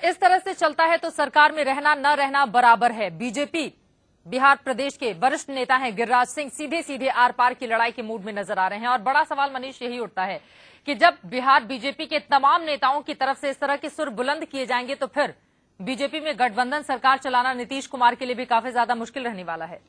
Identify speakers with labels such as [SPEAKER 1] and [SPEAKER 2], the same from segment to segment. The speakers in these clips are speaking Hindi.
[SPEAKER 1] इस तरह से चलता है तो सरकार में रहना न रहना बराबर है। बीजेपी बिहार प्रदेश के वरिष्ठ नेता हैं गिरिराज सिंह सीधे सीधे आर पार की लड़ाई के मूड में नजर आ रहे हैं और बड़ा सवाल मनीष यही उठता है कि जब बिहार बीजेपी के तमाम नेताओं की तरफ से इस तरह के सुर बुलंद किए जाएंगे तो फिर बीजेपी में गठबंधन सरकार चलाना नीतीश कुमार के लिए भी काफी ज्यादा मुश्किल रहने वाला है।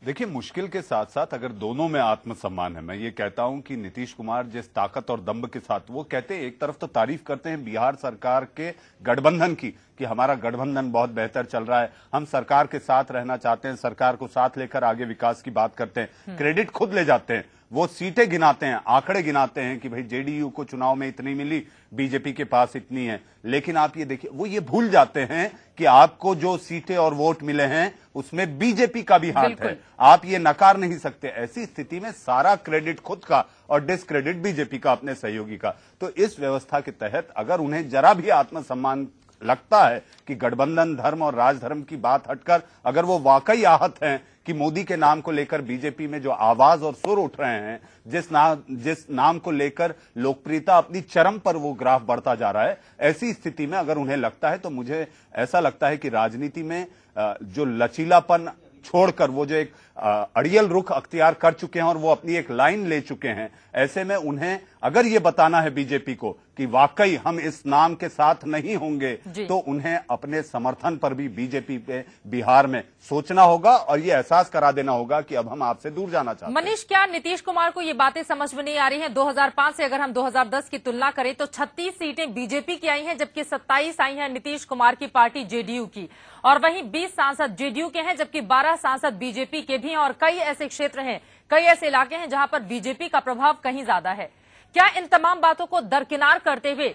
[SPEAKER 2] देखिए, मुश्किल के साथ साथ अगर दोनों में आत्मसम्मान है, मैं ये कहता हूं कि नीतीश कुमार जिस ताकत और दम्भ के साथ वो कहते हैं, एक तरफ तो तारीफ करते हैं बिहार सरकार के गठबंधन की कि हमारा गठबंधन बहुत बेहतर चल रहा है, हम सरकार के साथ रहना चाहते हैं, सरकार को साथ लेकर आगे विकास की बात करते हैं, क्रेडिट खुद ले जाते हैं, वो सीटें गिनाते हैं, आंकड़े गिनाते हैं कि भाई जेडीयू को चुनाव में इतनी मिली, बीजेपी के पास इतनी है। लेकिन आप ये देखिए, वो ये भूल जाते हैं कि आपको जो सीटें और वोट मिले हैं उसमें बीजेपी का भी हाथ है, आप ये नकार नहीं सकते। ऐसी स्थिति में सारा क्रेडिट खुद का और डिस्क्रेडिट बीजेपी का, अपने सहयोगी का। तो इस व्यवस्था के तहत अगर उन्हें जरा भी आत्मसम्मान लगता है कि गठबंधन धर्म और राजधर्म की बात हटकर अगर वो वाकई आहत हैं कि मोदी के नाम को लेकर बीजेपी में जो आवाज और सुर उठ रहे हैं, जिस नाम को लेकर लोकप्रियता अपनी चरम पर वो ग्राफ बढ़ता जा रहा है, ऐसी स्थिति में अगर उन्हें लगता है तो मुझे ऐसा लगता है कि राजनीति में जो लचीलापन छोड़कर वो जो एक अड़ियल रुख अख्तियार कर चुके हैं और वो अपनी एक लाइन ले चुके हैं, ऐसे में उन्हें अगर ये बताना है बीजेपी को कि वाकई हम इस नाम के साथ नहीं होंगे, तो उन्हें अपने समर्थन पर भी बीजेपी पे बिहार में सोचना होगा और ये एहसास करा देना होगा कि अब हम आपसे दूर जाना चाहते हैं।
[SPEAKER 1] मनीष, क्या नीतीश कुमार को ये बातें समझ में नहीं आ रही हैं? 2005 से अगर हम 2010 की तुलना करें तो 36 सीटें बीजेपी की आई हैं, जबकि 27 आई हैं नीतीश कुमार की पार्टी जेडीयू की, और वहीं 20 सांसद जेडीयू के हैं जबकि 12 सांसद बीजेपी के भी हैं, और कई ऐसे क्षेत्र हैं, कई ऐसे इलाके हैं जहां पर बीजेपी का प्रभाव कहीं ज्यादा है। क्या इन तमाम बातों को दरकिनार करते हुए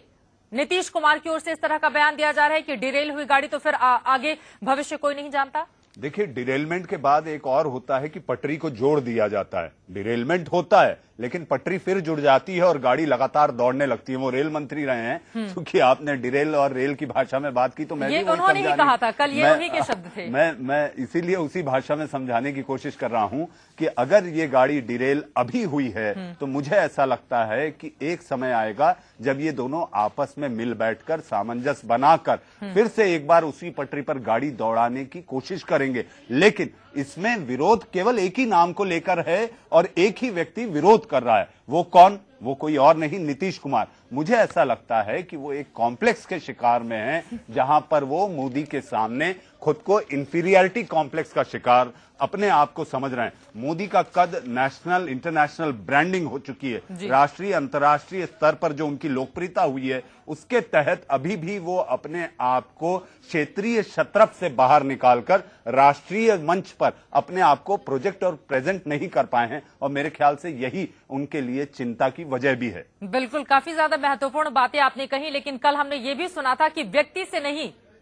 [SPEAKER 1] नीतीश कुमार की ओर से इस तरह का बयान दिया जा रहा है कि डिरेल हुई गाड़ी तो फिर आगे भविष्य कोई नहीं जानता?
[SPEAKER 2] देखिए, डिरेलमेंट के बाद एक और होता है कि पटरी को जोड़ दिया जाता है। डिरेलमेंट होता है लेकिन पटरी फिर जुड़ जाती है और गाड़ी लगातार दौड़ने लगती है। वो रेल मंत्री रहे हैं, क्योंकि आपने डिरेल और रेल की भाषा में बात की तो मैं
[SPEAKER 1] ये उन्होंने ही कहा था कल, ये उन्हीं के शब्द थे।
[SPEAKER 2] मैं इसीलिए उसी भाषा में समझाने की कोशिश कर रहा हूं कि अगर ये गाड़ी डिरेल अभी हुई है तो मुझे ऐसा लगता है कि एक समय आएगा जब ये दोनों आपस में मिल बैठकर सामंजस्य बनाकर फिर से एक बार उसी पटरी पर गाड़ी दौड़ाने की कोशिश करेंगे। लेकिन इसमें विरोध केवल एक ही नाम को लेकर है और एक ही व्यक्ति विरोध कर रहा है। वो कौन? वो कोई और नहीं, नीतीश कुमार। मुझे ऐसा लगता है कि वो एक कॉम्प्लेक्स के शिकार में है, जहां पर वो मोदी के सामने खुद को इंफीरियरिटी कॉम्प्लेक्स का शिकार अपने आप को समझ रहे हैं। मोदी का कद नेशनल इंटरनेशनल ब्रांडिंग हो चुकी है, राष्ट्रीय अंतर्राष्ट्रीय स्तर पर जो उनकी लोकप्रियता हुई है उसके तहत अभी भी वो अपने आप को क्षेत्रीय शत्रप से बाहर निकालकर राष्ट्रीय मंच पर अपने आप को प्रोजेक्ट और प्रेजेंट नहीं कर पाए हैं, और मेरे ख्याल से यही उनके लिए चिंता की वजह भी है।
[SPEAKER 1] बिल्कुल, काफी ज्यादा महत्वपूर्ण बातें आपने कही, लेकिन कल हमने ये भी सुना था कि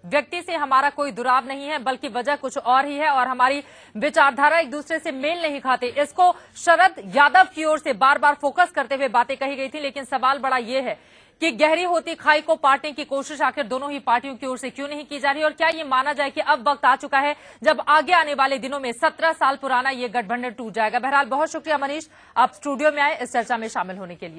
[SPEAKER 1] व्यक्ति से हमारा कोई दुराव नहीं है, बल्कि वजह कुछ और ही है और हमारी विचारधारा एक दूसरे से मेल नहीं खाते। इसको शरद यादव की ओर से बार बार फोकस करते हुए बातें कही गई थी, लेकिन सवाल बड़ा ये है कि गहरी होती खाई को पाटने की कोशिश आखिर दोनों ही पार्टियों की ओर से क्यों नहीं की जा रही, और क्या ये माना जाए कि अब वक्त आ चुका है जब आगे आने वाले दिनों में 17 साल पुराना ये गठबंधन टूट जाएगा? बहरहाल बहुत शुक्रिया मनीष, आप स्टूडियो में आए इस चर्चा में शामिल होने के लिए।